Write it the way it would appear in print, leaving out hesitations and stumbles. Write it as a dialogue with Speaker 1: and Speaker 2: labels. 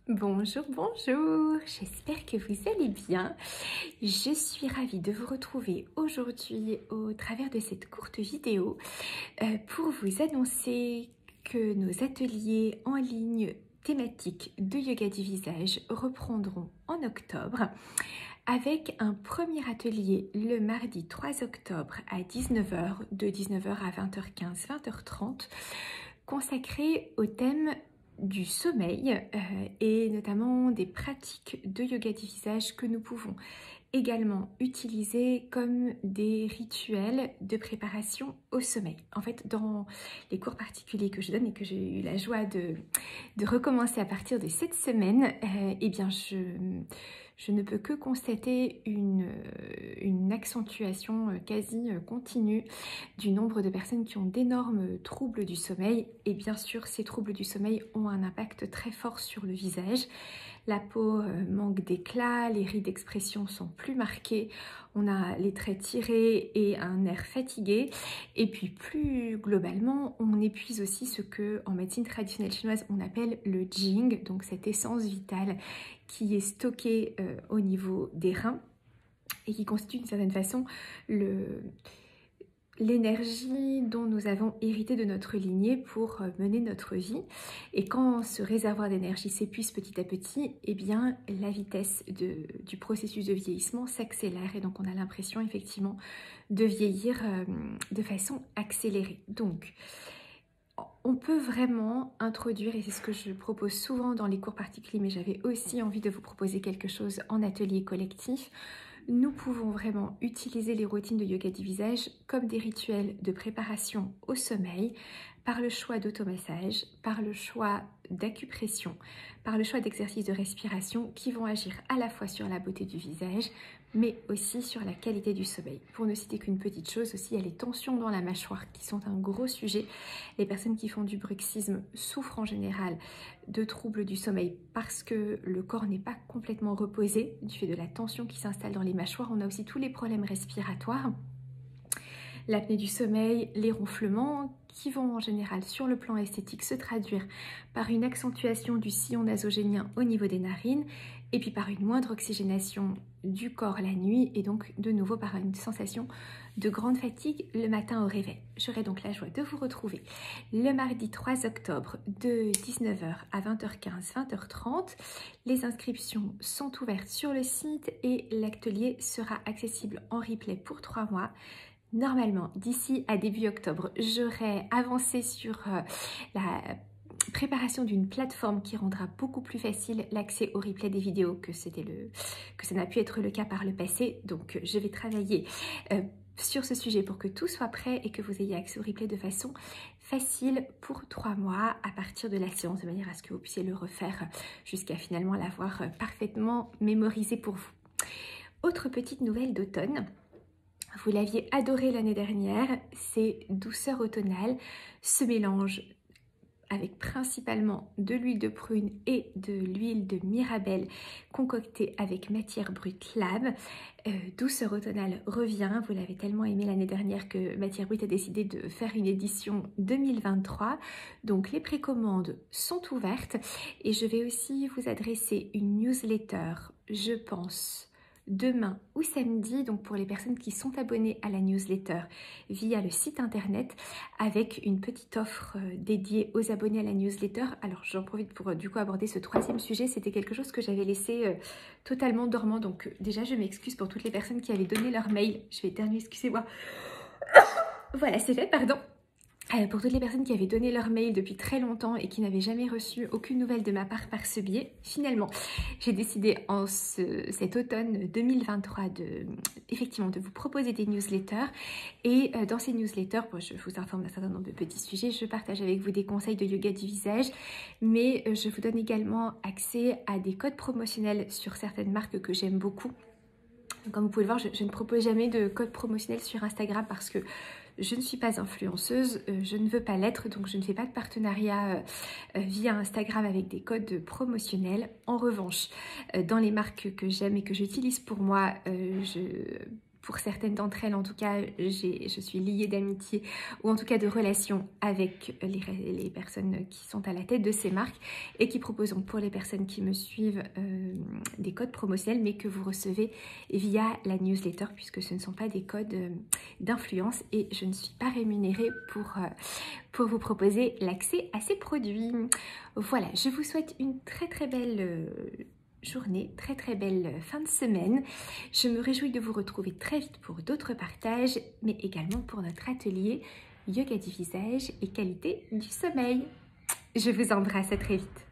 Speaker 1: Bonjour, bonjour, j'espère que vous allez bien. Je suis ravie de vous retrouver aujourd'hui au travers de cette courte vidéo pour vous annoncer que nos ateliers en ligne thématiques de yoga du visage reprendront en octobre avec un premier atelier le mardi 3 octobre à 19 h, de 19 h à 20 h 15, 20 h 30, consacré au thème du sommeil et notamment des pratiques de yoga du visage que nous pouvons également utiliser comme des rituels de préparation au sommeil. En fait, dans les cours particuliers que je donne et que j'ai eu la joie de recommencer à partir de cette semaine, eh bien je ne peux que constater une accentuation quasi continue du nombre de personnes qui ont d'énormes troubles du sommeil. Et bien sûr, ces troubles du sommeil ont un impact très fort sur le visage. La peau manque d'éclat, les rides d'expression sont plus marquées, on a les traits tirés et un air fatigué. Et puis plus globalement, on épuise aussi ce que en médecine traditionnelle chinoise on appelle le jing, donc cette essence vitale qui est stockée au niveau des reins et qui constitue d'une certaine façon l'énergie dont nous avons hérité de notre lignée pour mener notre vie. Et quand ce réservoir d'énergie s'épuise petit à petit, eh bien la vitesse du processus de vieillissement s'accélère et donc on a l'impression effectivement de vieillir de façon accélérée. Donc on peut vraiment introduire, et c'est ce que je propose souvent dans les cours particuliers, mais j'avais aussi envie de vous proposer quelque chose en atelier collectif. Nous pouvons vraiment utiliser les routines de yoga du visage comme des rituels de préparation au sommeil par le choix d'automassage, par le choix d'acupression, par le choix d'exercices de respiration qui vont agir à la fois sur la beauté du visage, mais aussi sur la qualité du sommeil. Pour ne citer qu'une petite chose aussi, il y a les tensions dans la mâchoire qui sont un gros sujet. Les personnes qui font du bruxisme souffrent en général de troubles du sommeil parce que le corps n'est pas complètement reposé du fait de la tension qui s'installe dans les mâchoires. On a aussi tous les problèmes respiratoires, l'apnée du sommeil, les ronflements qui vont en général sur le plan esthétique se traduire par une accentuation du sillon nasogénien au niveau des narines et puis par une moindre oxygénation du corps la nuit et donc de nouveau par une sensation de grande fatigue le matin au réveil. J'aurai donc la joie de vous retrouver le mardi 3 octobre de 19 h à 20 h 15, 20 h 30. Les inscriptions sont ouvertes sur le site et l'atelier sera accessible en replay pour 3 mois. Normalement, d'ici à début octobre, j'aurai avancé sur la préparation d'une plateforme qui rendra beaucoup plus facile l'accès au replay des vidéos que ça n'a pu être le cas par le passé. Donc, je vais travailler sur ce sujet pour que tout soit prêt et que vous ayez accès au replay de façon facile pour 3 mois à partir de la séance, de manière à ce que vous puissiez le refaire jusqu'à finalement l'avoir parfaitement mémorisé pour vous. Autre petite nouvelle d'automne. Vous l'aviez adoré l'année dernière, c'est Douceur automnale, ce mélange avec principalement de l'huile de prune et de l'huile de mirabelle concoctée avec matière brute lab. Douceur automnale revient, vous l'avez tellement aimé l'année dernière que Matière Brute a décidé de faire une édition 2023. Donc les précommandes sont ouvertes et je vais aussi vous adresser une newsletter, je pense, demain ou samedi, donc pour les personnes qui sont abonnées à la newsletter via le site internet, avec une petite offre dédiée aux abonnés à la newsletter. Alors j'en profite pour du coup aborder ce troisième sujet. C'était quelque chose que j'avais laissé totalement dormant, donc déjà je m'excuse pour toutes les personnes qui avaient donné leur mail. Je vais éternuer, excusez-moi. Voilà, c'est fait, pardon. Pour toutes les personnes qui avaient donné leur mail depuis très longtemps et qui n'avaient jamais reçu aucune nouvelle de ma part par ce biais, finalement, j'ai décidé en cet automne 2023 effectivement de vous proposer des newsletters. Et dans ces newsletters, je vous informe d'un certain nombre de petits sujets, je partage avec vous des conseils de yoga du visage, mais je vous donne également accès à des codes promotionnels sur certaines marques que j'aime beaucoup. Comme vous pouvez le voir, je ne propose jamais de code promotionnel sur Instagram parce que je ne suis pas influenceuse, je ne veux pas l'être, donc je ne fais pas de partenariat via Instagram avec des codes promotionnels. En revanche, dans les marques que j'aime et que j'utilise pour moi, je pour certaines d'entre elles, en tout cas, je suis liée d'amitié ou en tout cas de relation avec les personnes qui sont à la tête de ces marques et qui proposent pour les personnes qui me suivent des codes promotionnels, mais que vous recevez via la newsletter, puisque ce ne sont pas des codes d'influence et je ne suis pas rémunérée pour vous proposer l'accès à ces produits. Voilà, je vous souhaite une très belle journée, très belle fin de semaine. Je me réjouis de vous retrouver très vite pour d'autres partages, mais également pour notre atelier yoga du visage et qualité du sommeil. Je vous embrasse, à très vite.